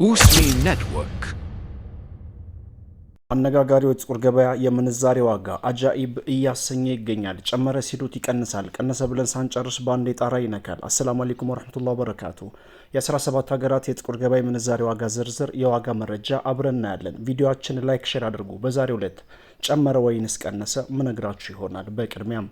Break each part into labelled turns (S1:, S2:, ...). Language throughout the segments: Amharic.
S1: ኡስሚ ኔትወርክ
S2: አነጋጋሪው የጥቁር ገበያ የምንዛሬ ዋጋ አጃኢብ እያሰኘ ይገኛል። ጨመረ ሲሉት ይቀንሳል፣ ቀነሰ ብለን ሳንጨርስ በአንዴ ጣራ ይነካል። አሰላሙ አለይኩም ወራህመቱላሂ ወበረካቱ። የ17 ሀገራት የጥቁር ገበያ የምንዛሬ ዋጋ ዝርዝር የዋጋ መረጃ አብረን እናያለን። ቪዲዮአችን ላይክ፣ ሼር አድርጉ። በዛሬው ዕለት ጨመረ ወይንስ ቀነሰ ምነግራችሁ ይሆናል። በቅድሚያም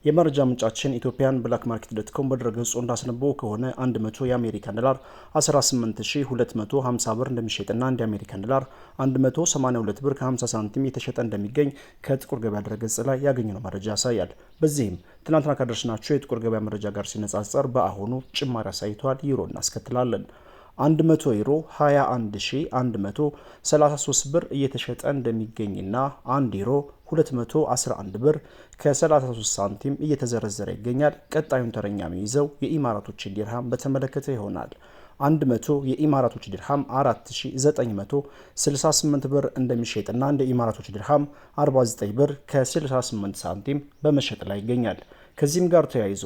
S2: የመረጃ ምንጫችን ኢትዮጵያን ብላክ ማርኬት ዶት ኮም በድረገጹ እንዳስነበበው ከሆነ 100 የአሜሪካን ዶላር 18250 ብር እንደሚሸጥና አንድ የአሜሪካን ዶላር 182 ብር ከ50 ሳንቲም የተሸጠ እንደሚገኝ ከጥቁር ገበያ ድረገጽ ላይ ያገኘነው መረጃ ያሳያል። በዚህም ትናንትና ካደረስናቸው የጥቁር ገበያ መረጃ ጋር ሲነጻጸር በአሁኑ ጭማሪ አሳይቷል። ዩሮ እናስከትላለን። 100 ዩሮ 21133 ብር እየተሸጠ እንደሚገኝና 1 ዩሮ 211 ብር ከ33 ሳንቲም እየተዘረዘረ ይገኛል። ቀጣዩን ተረኛ የሚይዘው የኢማራቶችን ዲርሃም በተመለከተ ይሆናል። 100 የኢማራቶች ዲርሃም 4968 ብር እንደሚሸጥና እንደ ኢማራቶች ዲርሃም 49 ብር ከ68 ሳንቲም በመሸጥ ላይ ይገኛል። ከዚህም ጋር ተያይዞ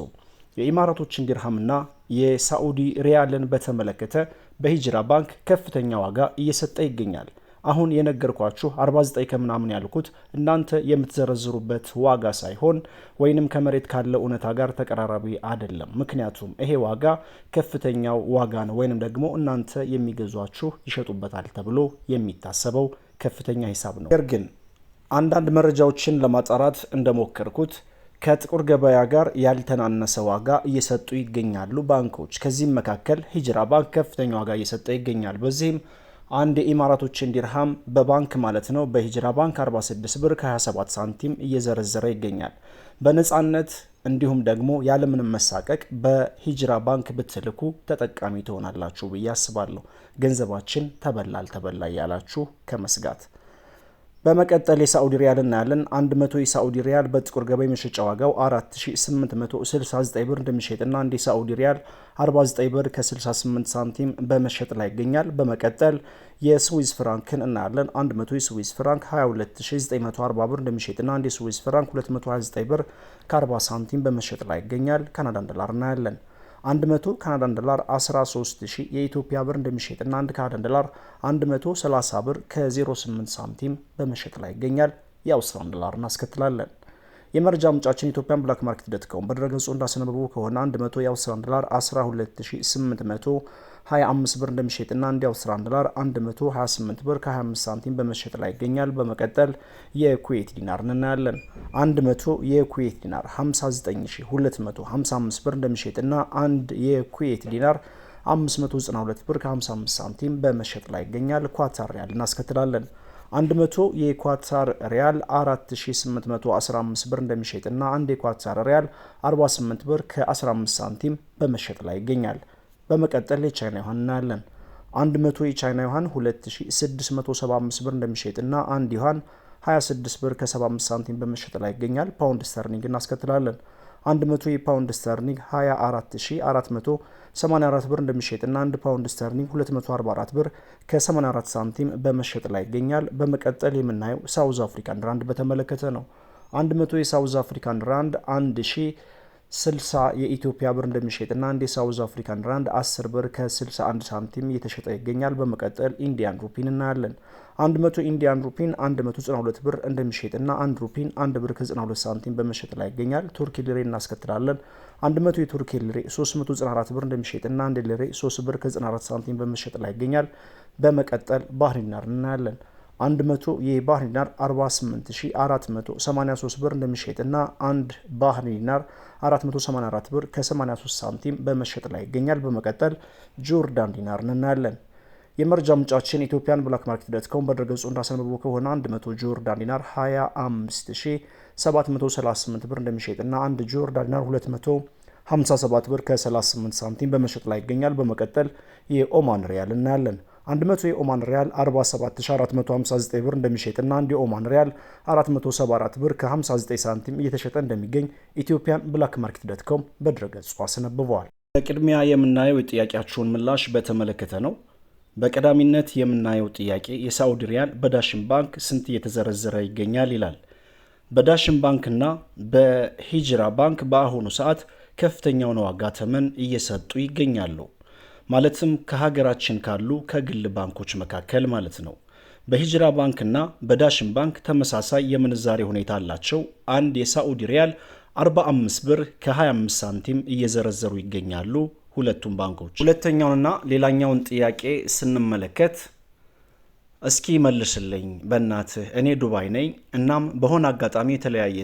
S2: የኢማራቶችን ዲርሃምና የሳዑዲ ሪያልን በተመለከተ በሂጅራ ባንክ ከፍተኛ ዋጋ እየሰጠ ይገኛል። አሁን የነገርኳችሁ 49 ከምናምን ያልኩት እናንተ የምትዘረዝሩበት ዋጋ ሳይሆን ወይንም ከመሬት ካለው እውነታ ጋር ተቀራራቢ አይደለም። ምክንያቱም ይሄ ዋጋ ከፍተኛው ዋጋ ነው፣ ወይንም ደግሞ እናንተ የሚገዟችሁ ይሸጡበታል ተብሎ የሚታሰበው ከፍተኛ ሂሳብ ነው። ነገር ግን አንዳንድ መረጃዎችን ለማጣራት እንደሞከርኩት ከጥቁር ገበያ ጋር ያልተናነሰ ዋጋ እየሰጡ ይገኛሉ ባንኮች። ከዚህም መካከል ሂጅራ ባንክ ከፍተኛ ዋጋ እየሰጠ ይገኛል። በዚህም አንድ የኢማራቶችን ዲርሃም በባንክ ማለት ነው በሂጅራ ባንክ 46 ብር ከ27 ሳንቲም እየዘረዘረ ይገኛል። በነጻነት እንዲሁም ደግሞ ያለምንም መሳቀቅ በሂጅራ ባንክ ብትልኩ ተጠቃሚ ትሆናላችሁ ብዬ አስባለሁ። ገንዘባችን ተበላ እያላችሁ ከመስጋት በመቀጠል የሳዑዲ ሪያል እናያለን። 100 የሳዑዲ ሪያል በጥቁር ገበያ መሸጫ ዋጋው 4869 ብር እንደሚሸጥና አንድ የሳዑዲ ሪያል 49 ብር ከ68 ሳንቲም በመሸጥ ላይ ይገኛል። በመቀጠል የስዊዝ ፍራንክን እናያለን። 100 የስዊዝ ፍራንክ 22940 ብር እንደሚሸጥና አንድ የስዊዝ ፍራንክ 229 ብር ከ40 ሳንቲም በመሸጥ ላይ ይገኛል። ካናዳን ዶላር እናያለን። 100 ካናዳን ዶላር 13000 የኢትዮጵያ ብር እንደሚሸጥና 1 ካናዳን ዶላር 130 ብር ከ08 ሳንቲም በመሸጥ ላይ ይገኛል። የአውስትራሊያን ዶላር እናስከትላለን። የመረጃ ምንጫችን ኢትዮጵያን ብላክ ማርኬት ዶት ኮም በድረገጹ እንዳስነበበው ከሆነ 100 የአውስትራሊያን ዶላር 12825 ብር እንደሚሸጥና 1 የአውስትራሊያን ዶላር 128 ብር ከ25 ሳንቲም በመሸጥ ላይ ይገኛል። በመቀጠል የኩዌት ዲናር እናያለን። 100 የኩዌት ዲናር 59255 ብር እንደሚሸጥና 1 የኩዌት ዲናር 592 ብር ከ55 ሳንቲም በመሸጥ ላይ ይገኛል። ኳታር ሪያል እናስከትላለን። 100 የኳታር ሪያል 4815 ብር እንደሚሸጥና 1 የኳታር ሪያል 48 ብር ከ15 ሳንቲም በመሸጥ ላይ ይገኛል። በመቀጠል የቻይና ዩዋን እናያለን። 100 የቻይና ዩዋን 2675 ብር እንደሚሸጥና 1 ዩዋን 26 ብር ከ75 ሳንቲም በመሸጥ ላይ ይገኛል። ፓውንድ ስተርሊንግ እናስከትላለን። 100 የፓውንድ ስተርሊንግ 24484 ብር እንደሚሸጥና 1 ፓውንድ ስተርሊንግ 244 ብር ከ84 ሳንቲም በመሸጥ ላይ ይገኛል። በመቀጠል የምናየው ሳውዝ አፍሪካን ራንድ በተመለከተ ነው። 100 የሳውዝ አፍሪካን ራንድ 1060 የኢትዮጵያ ብር እንደሚሸጥና 1 የሳውዝ አፍሪካን ራንድ 10 ብር ከ61 ሳንቲም እየተሸጠ ይገኛል። በመቀጠል ኢንዲያን ሩፒን እናያለን። 100 ኢንዲያን ሩፒን 192 ብር እንደሚሸጥና 1 ሩፒን 1 ብር ከ92 ሳንቲም በመሸጥ ላይ ይገኛል። ቱርክ ሊሬ እናስከትላለን። 100 የቱርክ ሊሬ 394 ብር እንደሚሸጥና 1 ሊሬ 3 ብር ከ94 ሳንቲም በመሸጥ ላይ ይገኛል። በመቀጠል ባህሪን ዲናር እናያለን። 100 የባህሪን ዲናር 48483 ብር እንደሚሸጥና 1 ባህሪን ዲናር 484 ብር ከ83 ሳንቲም በመሸጥ ላይ ይገኛል። በመቀጠል ጆርዳን ዲናር እናያለን። የመረጃ ምንጫችን ኢትዮጵያን ብላክ ማርኬት ዶት ኮም በድረገጹ እንዳስነበበው ከሆነ 100 ጆርዳን ዲናር 25738 ብር እንደሚሸጥና 1 ጆርዳን ዲናር 257 ብር ከ38 ሳንቲም በመሸጥ ላይ ይገኛል። በመቀጠል የኦማን ሪያል እናያለን። 100 የኦማን ሪያል 47459 ብር እንደሚሸጥና 1 የኦማን ሪያል 474 ብር ከ59 ሳንቲም እየተሸጠ እንደሚገኝ ኢትዮጵያን ብላክ ማርኬት ዶት ኮም በድረገጹ አስነብበዋል። በቅድሚያ የምናየው የጥያቄያችሁን ምላሽ በተመለከተ ነው። በቀዳሚነት የምናየው ጥያቄ የሳዑዲ ሪያል በዳሽን ባንክ ስንት እየተዘረዘረ ይገኛል ይላል። በዳሽን ባንክና በሂጅራ ባንክ በአሁኑ ሰዓት ከፍተኛውን ዋጋ ተመን እየሰጡ ይገኛሉ። ማለትም ከሀገራችን ካሉ ከግል ባንኮች መካከል ማለት ነው። በሂጅራ ባንክና በዳሽን ባንክ ተመሳሳይ የምንዛሬ ሁኔታ አላቸው። አንድ የሳዑዲ ሪያል 45 ብር ከ25 ሳንቲም እየዘረዘሩ ይገኛሉ ሁለቱም ባንኮች። ሁለተኛውንና ሌላኛውን ጥያቄ ስንመለከት እስኪ መልስልኝ በእናትህ እኔ ዱባይ ነኝ፣ እናም በሆነ አጋጣሚ የተለያየ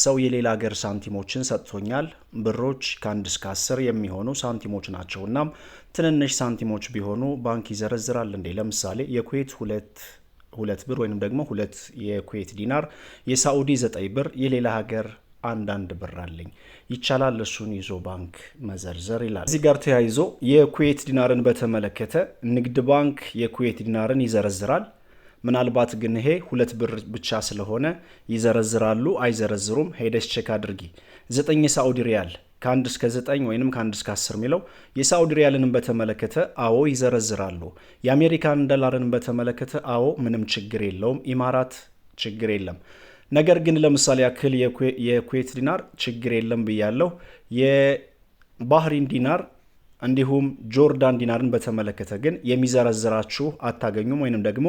S2: ሰው የሌላ ሀገር ሳንቲሞችን ሰጥቶኛል። ብሮች ከ1 እስከ 10 የሚሆኑ ሳንቲሞች ናቸው። እናም ትንንሽ ሳንቲሞች ቢሆኑ ባንክ ይዘረዝራል እንዴ? ለምሳሌ የኩዌት ሁለት ብር ወይም ደግሞ 2 የኩዌት ዲናር፣ የሳዑዲ 9 ብር፣ የሌላ ሀገር አንዳንድ ብር አለኝ፣ ይቻላል እሱን ይዞ ባንክ መዘርዘር ይላል። እዚህ ጋር ተያይዞ የኩዌት ዲናርን በተመለከተ ንግድ ባንክ የኩዌት ዲናርን ይዘረዝራል። ምናልባት ግን ይሄ 2 ብር ብቻ ስለሆነ ይዘረዝራሉ አይዘረዝሩም ሄደሽ ቼክ አድርጊ። 9 የሳዑዲ ሪያል ከ1 እስከ 9 ወይም ከ1 እስከ 10 የሚለው የሳዑዲ ሪያልን በተመለከተ አዎ ይዘረዝራሉ። የአሜሪካን ዶላርን በተመለከተ አዎ ምንም ችግር የለውም። ኢማራት ችግር የለም። ነገር ግን ለምሳሌ ያክል የኩዌት ዲናር ችግር የለም ብያለሁ። የባህሪን ዲናር እንዲሁም ጆርዳን ዲናርን በተመለከተ ግን የሚዘረዝራችሁ አታገኙም፣ ወይንም ደግሞ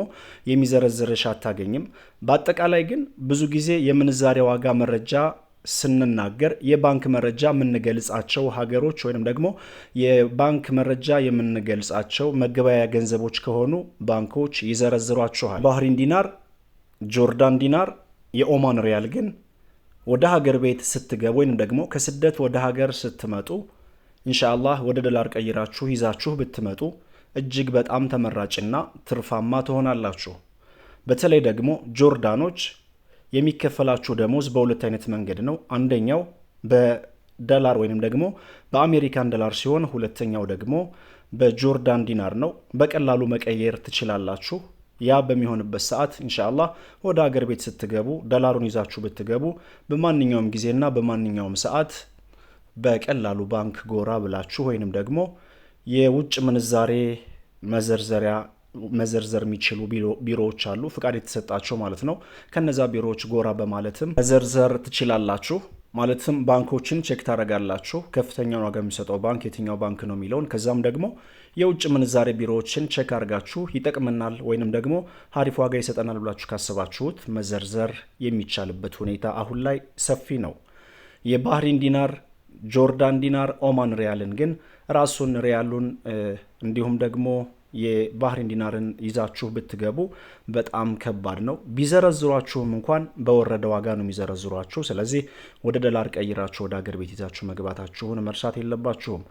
S2: የሚዘረዝርሽ አታገኝም። በአጠቃላይ ግን ብዙ ጊዜ የምንዛሬ ዋጋ መረጃ ስንናገር የባንክ መረጃ የምንገልጻቸው ሀገሮች ወይንም ደግሞ የባንክ መረጃ የምንገልጻቸው መገበያያ ገንዘቦች ከሆኑ ባንኮች ይዘረዝሯችኋል። ባህሪን ዲናር፣ ጆርዳን ዲናር፣ የኦማን ሪያል ግን ወደ ሀገር ቤት ስትገቡ ወይንም ደግሞ ከስደት ወደ ሀገር ስትመጡ ኢንሻአላህ ወደ ዶላር ቀይራችሁ ይዛችሁ ብትመጡ እጅግ በጣም ተመራጭና ትርፋማ ትሆናላችሁ። በተለይ ደግሞ ጆርዳኖች የሚከፈላችሁ ደሞዝ በሁለት አይነት መንገድ ነው። አንደኛው በዶላር ወይንም ደግሞ በአሜሪካን ዶላር ሲሆን ሁለተኛው ደግሞ በጆርዳን ዲናር ነው። በቀላሉ መቀየር ትችላላችሁ። ያ በሚሆንበት ሰዓት ኢንሻአላህ ወደ ሀገር ቤት ስትገቡ ዶላሩን ይዛችሁ ብትገቡ በማንኛውም ጊዜና በማንኛውም ሰዓት በቀላሉ ባንክ ጎራ ብላችሁ ወይንም ደግሞ የውጭ ምንዛሬ መዘርዘር የሚችሉ ቢሮዎች አሉ፣ ፍቃድ የተሰጣቸው ማለት ነው። ከነዛ ቢሮዎች ጎራ በማለትም መዘርዘር ትችላላችሁ። ማለትም ባንኮችን ቼክ ታደርጋላችሁ፣ ከፍተኛውን ዋጋ የሚሰጠው ባንክ የትኛው ባንክ ነው የሚለውን። ከዛም ደግሞ የውጭ ምንዛሬ ቢሮዎችን ቼክ አድርጋችሁ ይጠቅመናል ወይንም ደግሞ ሀሪፍ ዋጋ ይሰጠናል ብላችሁ ካሰባችሁት መዘርዘር የሚቻልበት ሁኔታ አሁን ላይ ሰፊ ነው። የባህሪን ዲናር፣ ጆርዳን ዲናር፣ ኦማን ሪያልን ግን ራሱን ሪያሉን እንዲሁም ደግሞ የባህሪን ዲናርን ይዛችሁ ብትገቡ በጣም ከባድ ነው። ቢዘረዝሯችሁም እንኳን በወረደ ዋጋ ነው የሚዘረዝሯችሁ። ስለዚህ ወደ ዶላር ቀይራችሁ ወደ ሀገር ቤት ይዛችሁ መግባታችሁን መርሳት የለባችሁም።